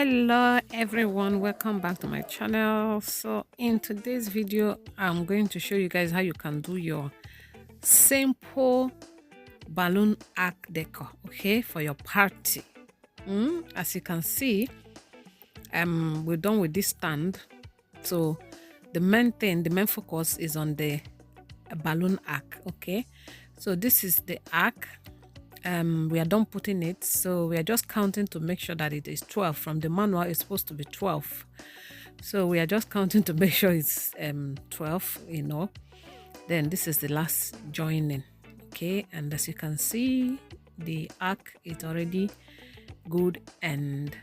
Hello everyone, welcome back to my channel. So in today's video I'm going to show you guys how you can do your simple balloon arc decor, okay, for your party. As you can see, we're done with this stand. So the main focus is on the balloon arc. Okay, so this is the arc. We are done putting it, so we are just counting to make sure that it is 12. From the manual it's supposed to be 12, so we are just counting to make sure it's 12, then this is the last joining. Okay, and as you can see, the arc is already good and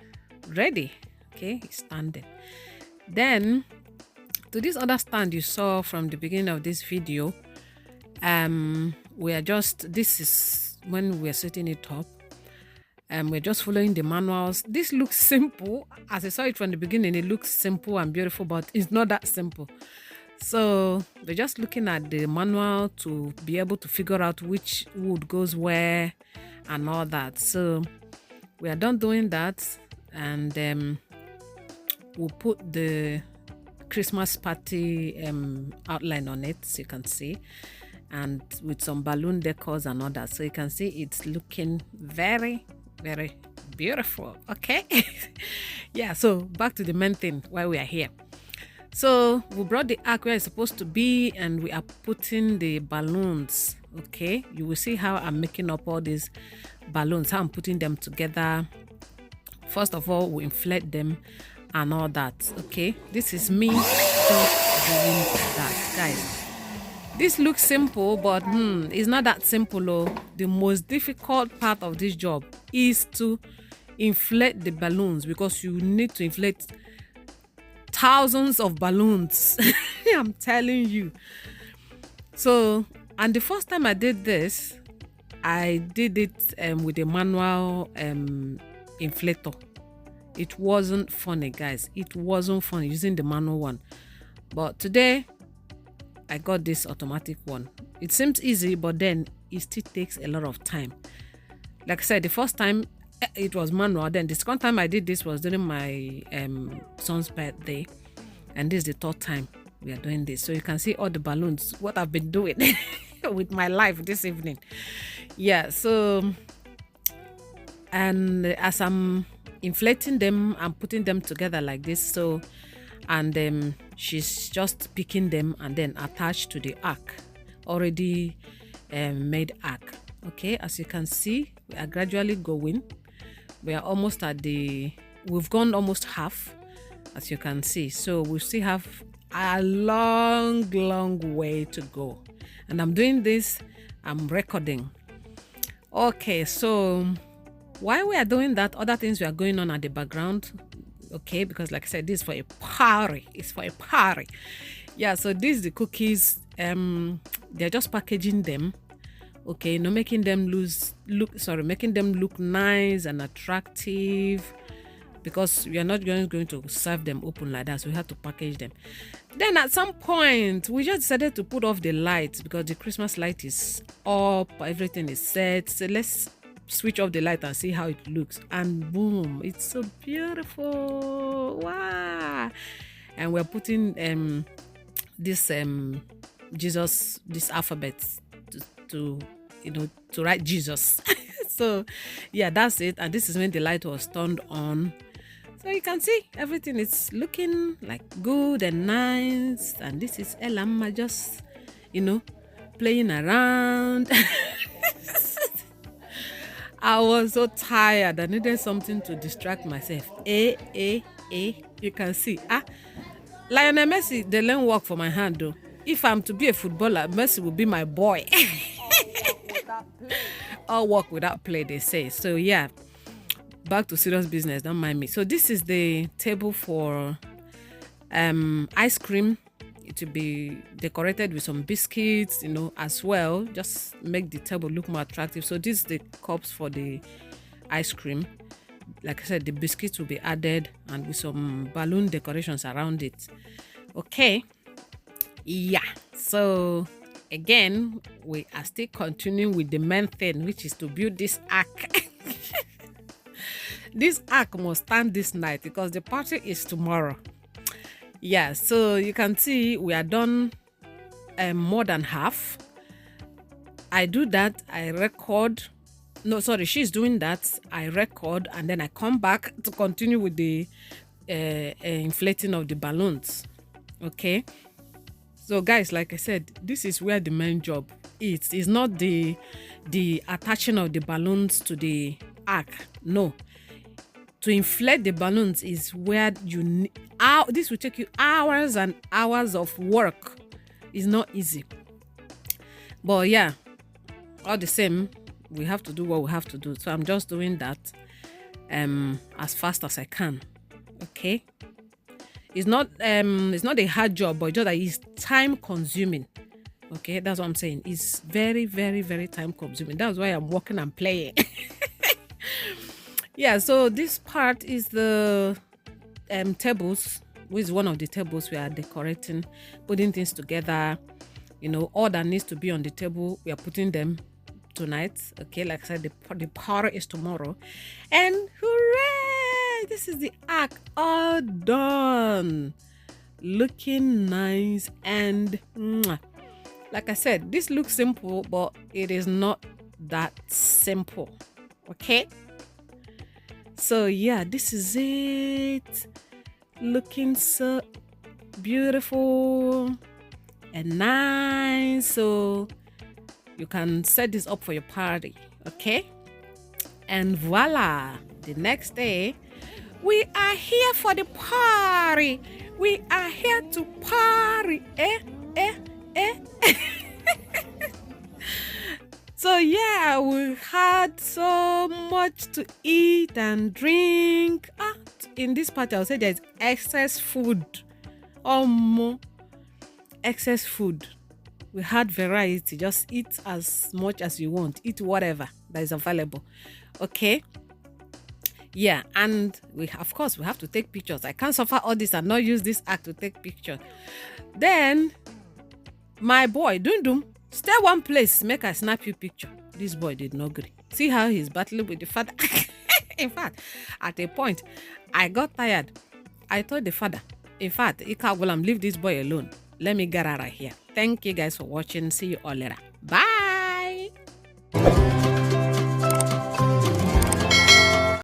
ready. Okay, it's standing. Then to this other stand you saw from the beginning of this video, this is when we're setting it up, and we're just following the manuals. This looks simple. As I saw it from the beginning, it looks simple and beautiful, but it's not that simple. So we're just looking at the manual to be able to figure out which wood goes where and all that. So we are done doing that, and we'll put the Christmas party outline on it, so you can see, and with some balloon decors and all that. So you can see it's looking very, very beautiful. Okay. Yeah, so back to the main thing why we are here. So we brought the arc where it's supposed to be, and we are putting the balloons. Okay, you will see how I'm making up all these balloons, how I'm putting them together. First of all, we inflate them and all that. Okay, this is me just doing that, guys. This looks simple, but it's not that simple. Oh. The most difficult part of this job is to inflate the balloons, because you need to inflate thousands of balloons. I'm telling you. So, and the first time I did this, I did it with a manual inflator. It wasn't funny, guys. It wasn't funny using the manual one. But today I got this automatic one. It seems easy, but then it still takes a lot of time. Like I said, the first time it was manual. Then the second time I did this was during my son's birthday, and this is the third time we are doing this. So you can see all the balloons, what I've been doing with my life this evening. Yeah, so, and as I'm inflating them and putting them together like this, so, and she's just picking them and then attached to the arc, already made arc. Okay, as you can see, we are gradually going. We are almost at we've gone almost half, as you can see. So we still have a long way to go, and I'm doing this, I'm recording. Okay, so while we are doing that, other things we are going on at the background. Okay, because like I said, this is for a party. It's for a party. Yeah, so these the cookies. They're just packaging them. Okay, making them making them look nice and attractive, because we are not going to serve them open like that, so we have to package them. Then at some point we just decided to put off the lights, because the Christmas light is up, everything is set. So let's switch off the light and see how it looks, and boom, it's so beautiful. Wow. And we're putting this Jesus, this alphabet to write Jesus. So yeah, that's it. And this is when the light was turned on, so you can see everything is looking like good and nice. And this is Elamma just playing around. I was so tired. I needed something to distract myself. You can see. Lionel Messi, they learn work for my hand though. If I'm to be a footballer, Messi will be my boy. All work without play, they say. So yeah, back to serious business, don't mind me. So this is the table for ice cream. It will be decorated with some biscuits, as well. Just make the table look more attractive. So this is the cups for the ice cream. Like I said, the biscuits will be added, and with some balloon decorations around it. Okay. Yeah. So again, we are still continuing with the main thing, which is to build this arc. This arc must stand this night because the party is tomorrow. Yeah, so you can see we are done more than half. I do that, I record. No, sorry, she's doing that. I record and then I come back to continue with the inflating of the balloons. Okay. So guys, like I said, this is where the main job is. It's not the attaching of the balloons to the arc. No. To inflate the balloons is where you need. This will take you hours and hours of work. It's not easy. But yeah, all the same, we have to do what we have to do. So I'm just doing that as fast as I can. Okay. It's not a hard job, but just that it's time consuming. Okay, that's what I'm saying. It's very, very, very time consuming. That's why I'm working and playing. Yeah, so this part is the tables, which is one of the tables we are decorating, putting things together. You know, all that needs to be on the table, we are putting them tonight. Okay, like I said, the party is tomorrow. And hooray! This is the arc all done. Looking nice and like I said, this looks simple, but it is not that simple. Okay? So yeah, this is it. Looking so beautiful and nice. So you can set this up for your party. Okay? And voila, the next day, we are here for the party. We are here to party. So yeah, we had so much to eat and drink. In this party, I'll say there's excess food. Excess food. We had variety. Just eat as much as you want. Eat whatever that is available. Okay? Yeah, and of course we have to take pictures. I can't suffer all this and not use this act to take pictures. Then my boy Dundum, stay one place, make I snap you picture. This boy did not agree. See how he's battling with the father. In fact, at a point, I got tired. I told the father, in fact, Ikagulam, leave this boy alone. Let me get out of here. Thank you guys for watching. See you all later.